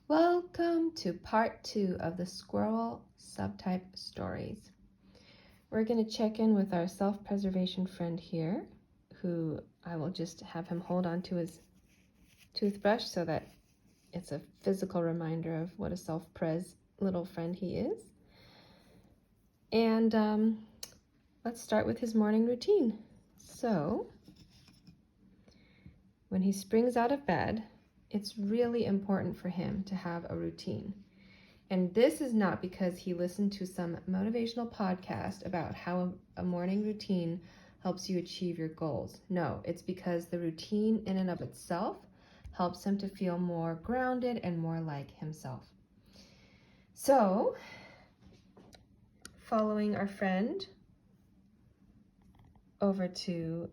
Welcome to part 2 of the Squirrel subtype stories. We're going to check in with our self-preservation friend here, who I will just have him hold on to his toothbrush so that it's a physical reminder of what a self-prez little friend he is. And let's start with his morning routine. So, when he springs out of bed, it's really important for him to have a routine. And this is not because he listened to some motivational podcast about how a morning routine helps you achieve your goals. No, it's because the routine in and of itself helps him to feel more grounded and more like himself. So, following our friend over to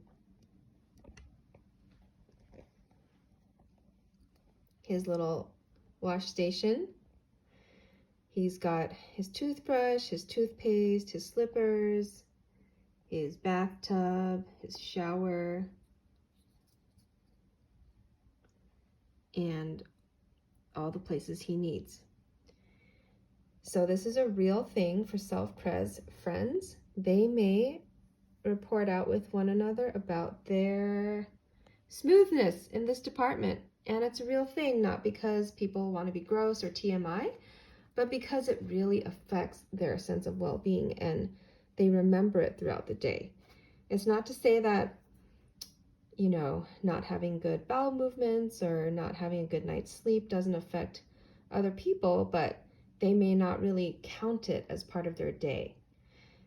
his little wash station, he's got his toothbrush, his toothpaste, his slippers, his bathtub, his shower, and all the places he needs. So this is a real thing for self-prez friends. They may report out with one another about their smoothness in this department. And it's a real thing, not because people want to be gross or TMI, but because it really affects their sense of well-being and they remember it throughout the day. It's not to say that, not having good bowel movements or not having a good night's sleep doesn't affect other people, but they may not really count it as part of their day.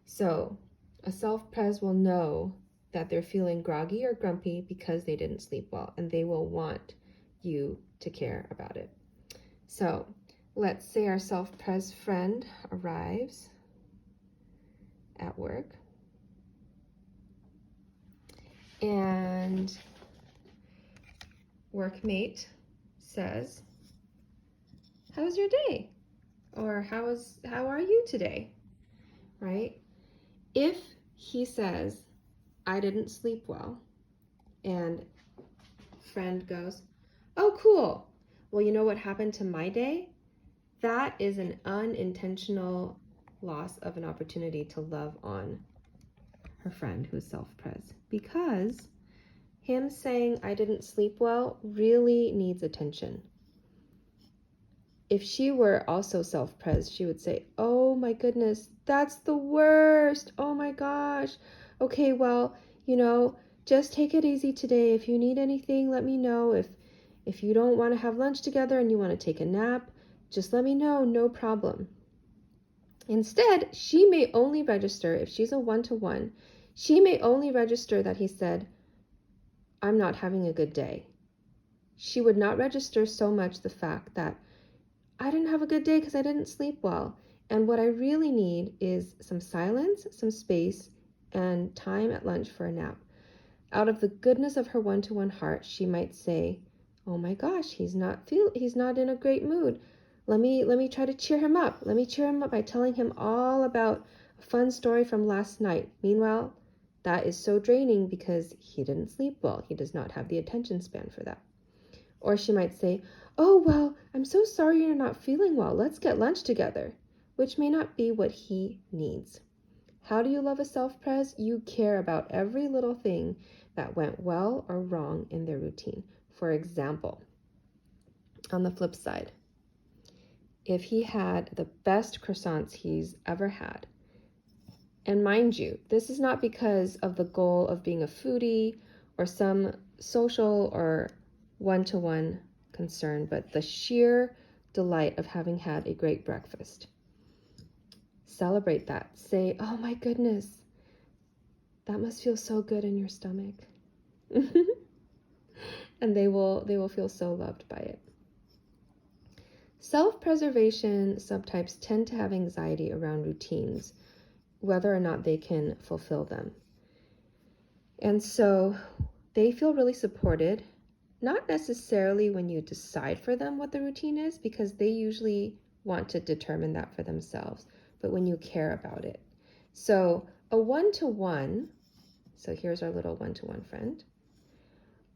So a self-prez will know that they're feeling groggy or grumpy because they didn't sleep well, and they will want you to care about it. So let's say our self-prez friend arrives at work and workmate says, "How was your day?" Or how are you today? Right? If he says, "I didn't sleep well," and friend goes, "Oh, cool. Well, you know what happened to my day?" That is an unintentional loss of an opportunity to love on her friend who's self-prez, because him saying "I didn't sleep well" really needs attention. If she were also self-prez, she would say, "Oh my goodness, that's the worst. Oh my gosh. Okay, well, just take it easy today. If you need anything, let me know. If you don't want to have lunch together and you want to take a nap, just let me know, no problem." Instead, she may only register, if she's a one-to-one, she may only register that he said, "I'm not having a good day." She would not register so much the fact that "I didn't have a good day because I didn't sleep well. And what I really need is some silence, some space, and time at lunch for a nap." Out of the goodness of her one-to-one heart, she might say, "Oh my gosh, he's not in a great mood. Let me try to cheer him up. Let me cheer him up by telling him all about a fun story from last night." Meanwhile, that is so draining because he didn't sleep well. He does not have the attention span for that. Or she might say, "Oh, well, I'm so sorry you're not feeling well. Let's get lunch together," which may not be what he needs. How do you love a self-prez? You care about every little thing that went well or wrong in their routine. For example, on the flip side, if he had the best croissants he's ever had, and mind you, this is not because of the goal of being a foodie or some social or one-to-one concern, but the sheer delight of having had a great breakfast. Celebrate that. Say, "Oh my goodness, that must feel so good in your stomach." And they will feel so loved by it. Self-preservation subtypes tend to have anxiety around routines, whether or not they can fulfill them. And so they feel really supported, not necessarily when you decide for them what the routine is, because they usually want to determine that for themselves, but when you care about it. So a one-to-one, so here's our little one-to-one friend.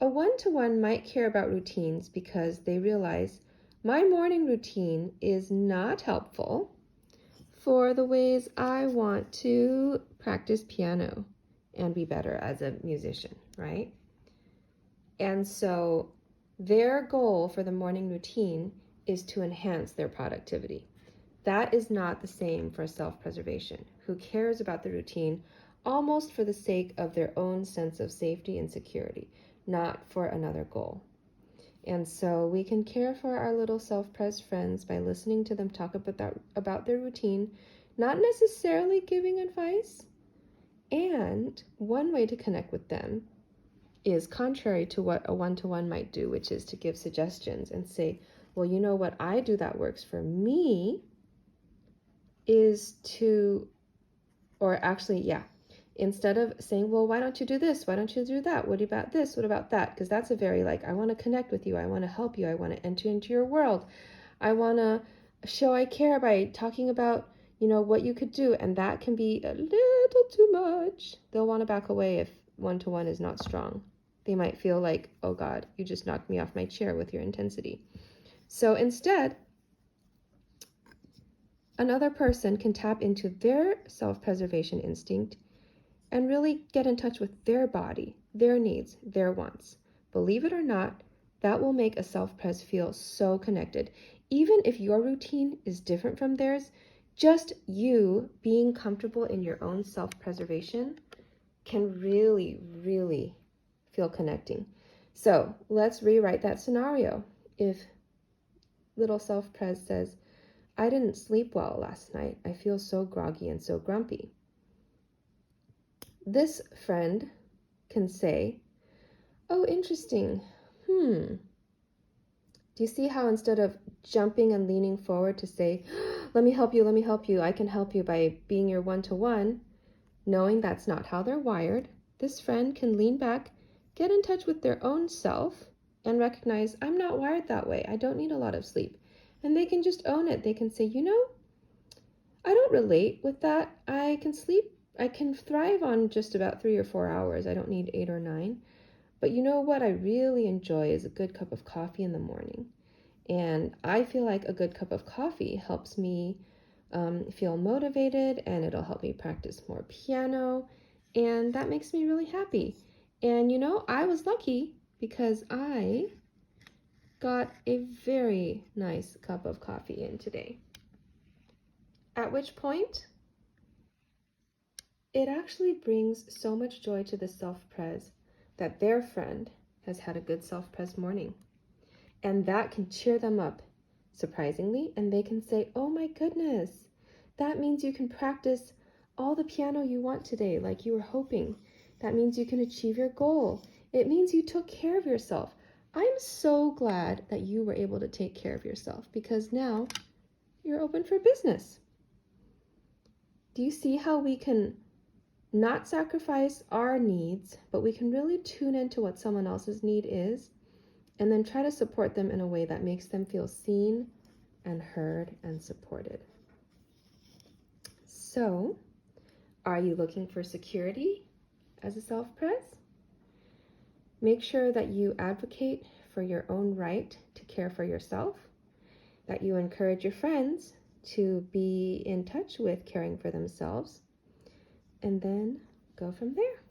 A one-to-one might care about routines because they realize my morning routine is not helpful for the ways I want to practice piano and be better as a musician, right? And so their goal for the morning routine is to enhance their productivity. That is not the same for self-preservation, who cares about the routine almost for the sake of their own sense of safety and security, not for another goal. And so we can care for our little self-pres friends by listening to them talk about their routine, not necessarily giving advice. And one way to connect with them is contrary to what a one-to-one might do, which is to give suggestions and say, well, you know what I do that works for me is to, or actually, yeah, instead of saying, well, why don't you do this? Why don't you do that? What about this? What about that? Because that's a very like, I want to connect with you. I want to help you. I want to enter into your world. I want to show I care by talking about, what you could do. And that can be a little too much. They'll want to back away if one-to-one is not strong. They might feel like, oh God, you just knocked me off my chair with your intensity. So instead, another person can tap into their self-preservation instinct and really get in touch with their body, their needs, their wants. Believe it or not, that will make a self-pres feel so connected. Even if your routine is different from theirs, just you being comfortable in your own self-preservation can really, really feel connecting. So let's rewrite that scenario. If little self-pres says, I didn't sleep well last night. I feel so groggy and so grumpy. This friend can say, oh, interesting. Do you see how instead of jumping and leaning forward to say, let me help you, I can help you by being your one-to-one, knowing that's not how they're wired, this friend can lean back, get in touch with their own self, and recognize, I'm not wired that way. I don't need a lot of sleep. And they can just own it. They can say, I don't relate with that. I can sleep. I can thrive on just about 3 or 4 hours. I don't need 8 or 9. But you know what I really enjoy is a good cup of coffee in the morning. And I feel like a good cup of coffee helps me feel motivated, and it'll help me practice more piano. And that makes me really happy. And I was lucky because I got a very nice cup of coffee in today. At which point, it actually brings so much joy to the self-pres that their friend has had a good self-pres morning. And that can cheer them up, surprisingly, and they can say, oh my goodness, that means you can practice all the piano you want today like you were hoping. That means you can achieve your goal. It means you took care of yourself. I'm so glad that you were able to take care of yourself because now you're open for business. Do you see how we can not sacrifice our needs, but we can really tune into what someone else's need is and then try to support them in a way that makes them feel seen and heard and supported? So, are you looking for security as a self-pres? Make sure that you advocate for your own right to care for yourself, that you encourage your friends to be in touch with caring for themselves, and then go from there.